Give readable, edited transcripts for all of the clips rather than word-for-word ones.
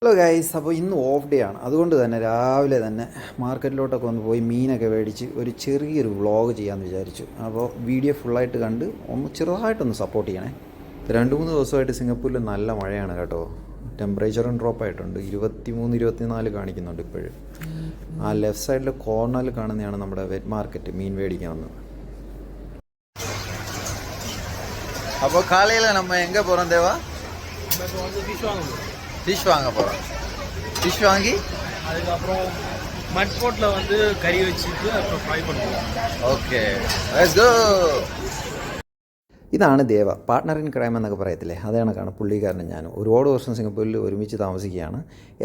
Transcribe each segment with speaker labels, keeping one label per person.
Speaker 1: Hello guys, അപ്പോൾ ഇന്ന് off day ആണ്. അതുകൊണ്ട് തന്നെ രാവിലെ തന്നെ മാർക്കറ്റിലോട്ടൊക്കെ ഒന്ന് പോയി മീനൊക്കെ മേടിച്ച് ഒരു ചെറിയൊരു വ്ളോഗ് ചെയ്യാമെന്ന് വിചാരിച്ചു. അപ്പോൾ വീഡിയോ ഫുള്ളായിട്ട് കണ്ട് ചെറുതായിട്ടൊന്ന് സപ്പോർട്ട് ചെയ്യണേ. 2-3 ദിവസമായിട്ട് സിംഗപ്പൂരിൽ നല്ല മഴയാണ് കേട്ടോ. ടെമ്പറേച്ചറും ഡ്രോപ്പ് ആയിട്ടുണ്ട്. 23-24 കാണിക്കുന്നുണ്ട് ഇപ്പോഴും. ആ ലെഫ്റ്റ് സൈഡിൽ കോർണറിൽ കാണുന്നതാണ് നമ്മുടെ വെറ്റ് മാർക്കറ്റ്, മീൻ മേടിക്കാൻ വന്നത്. അപ്പോൾ കാലയിൽ നമ്മൾ എங்கே போகிறோம் தேவா? ஃபிஷ் வாங்க போகிறோம். ஃபிஷ் வாங்கி
Speaker 2: அதுக்கப்புறம் மட் போட்டில் வந்து கறி வச்சுட்டு அப்புறம் ஃப்ரை பண்ணுவோம்.
Speaker 1: Okay, let's go. ഇതാണ് ദേവ, പാർട്ട്ണർ ഇൻ ക്രൈം എന്നൊക്കെ പറയത്തില്ലേ, അതേ കണക്കാണ് പുള്ളിക്കാരനും ഞാനും. ഒരുപാട് വർഷം സിംഗപ്പൂരിൽ ഒരുമിച്ച് താമസിക്കുകയാണ്.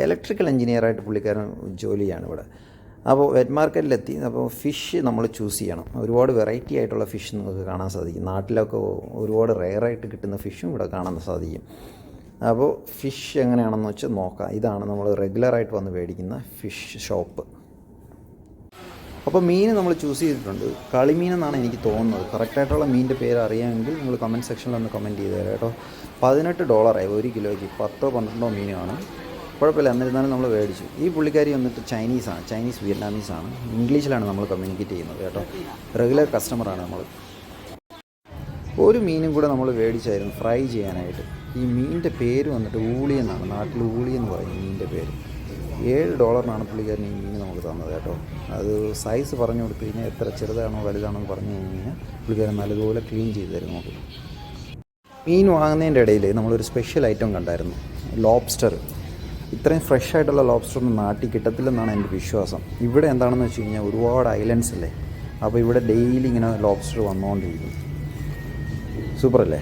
Speaker 1: ഇലക്ട്രിക്കൽ എഞ്ചിനീയറായിട്ട് പുള്ളിക്കാരൻ ജോലിയാണ് ഇവിടെ. അപ്പോൾ വെറ്റ് മാർക്കറ്റിലെത്തി. അപ്പോൾ ഫിഷ് നമ്മൾ ചൂസ് ചെയ്യണം. ഒരുപാട് വെറൈറ്റി ആയിട്ടുള്ള ഫിഷ് നമുക്ക് കാണാൻ സാധിക്കും. നാട്ടിലൊക്കെ ഒരുപാട് റെയറായിട്ട് കിട്ടുന്ന ഫിഷും ഇവിടെ കാണാൻ സാധിക്കും. അപ്പോൾ ഫിഷ് എങ്ങനെയാണെന്ന് വെച്ചാൽ നോക്കാം. ഇതാണ് നമ്മൾ റെഗുലറായിട്ട് വന്ന് മേടിക്കുന്ന ഫിഷ് ഷോപ്പ്. അപ്പോൾ മീൻ നമ്മൾ ചൂസ് ചെയ്തിട്ടുണ്ട്. കളിമീൻ എന്നാണ് എനിക്ക് തോന്നുന്നത്. കറക്റ്റായിട്ടുള്ള മീനിൻ്റെ പേര് അറിയാമെങ്കിൽ നിങ്ങൾ കമൻറ്റ് സെക്ഷനിൽ ഒന്ന് കമൻറ്റ് ചെയ്ത് തരാം കേട്ടോ. $18 1 കിലോയ്ക്ക്. 10-12 മീൻ കാണും. കുഴപ്പമില്ല, എന്നിരുന്നാലും നമ്മൾ മേടിച്ചു. ഈ പുള്ളിക്കാരി വന്നിട്ട് ചൈനീസ് വിയറ്റ്നാമീസാണ്. ഇംഗ്ലീഷിലാണ് നമ്മൾ കമ്മ്യൂണിക്കേറ്റ് ചെയ്യുന്നത് കേട്ടോ. റെഗുലർ കസ്റ്റമറാണ് നമ്മൾ. ഒരു മീനും കൂടെ നമ്മൾ മേടിച്ചായിരുന്നു ഫ്രൈ ചെയ്യാനായിട്ട്. ഈ മീനിൻ്റെ പേര് വന്നിട്ട് ഊളി എന്നാണ്. നാട്ടിൽ ഊളി എന്ന് പറയും മീനിൻ്റെ പേര്. $7 പുള്ളിക്കാരൻ ഈ മീൻ നമുക്ക് തന്നത് കേട്ടോ. അത് സൈസ് പറഞ്ഞു കൊടുത്തു കഴിഞ്ഞാൽ എത്ര ചെറുതാണോ വലുതാണോ എന്ന് പറഞ്ഞു കഴിഞ്ഞാൽ പുള്ളിക്കാരൻ നല്ലതുപോലെ ക്ലീൻ ചെയ്ത് തരും നമുക്ക്. മീൻ വാങ്ങുന്നതിൻ്റെ ഇടയിൽ നമ്മളൊരു സ്പെഷ്യൽ ഐറ്റം കണ്ടായിരുന്നു, ലോബ്സ്റ്റർ. ഇത്രയും ഫ്രഷ് ആയിട്ടുള്ള ലോബ്സ്റ്റർ ഒന്നും നാട്ടിൽ കിട്ടത്തില്ലെന്നാണ് എൻ്റെ വിശ്വാസം. ഇവിടെ എന്താണെന്ന് വെച്ച് കഴിഞ്ഞാൽ ഒരുപാട് ഐലൻഡ്സ് അല്ലേ. അപ്പോൾ ഇവിടെ ഡെയിലി ഇങ്ങനെ ലോബ്സ്റ്റർ വന്നുകൊണ്ടിരിക്കും. സൂപ്പറല്ലേ?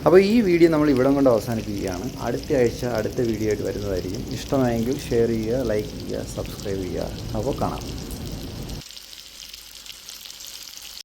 Speaker 1: അപ്പോൾ ഈ വീഡിയോ നമ്മൾ ഇവിടം കൊണ്ട് അവസാനിപ്പിക്കുകയാണ്. അടുത്ത ആഴ്ച അടുത്ത വീഡിയോ ആയിട്ട് വരുന്നതായിരിക്കും. ഇഷ്ടമായെങ്കിൽ ഷെയർ ചെയ്യുക, ലൈക്ക് ചെയ്യുക, സബ്സ്ക്രൈബ് ചെയ്യുക. അപ്പോൾ കാണാം.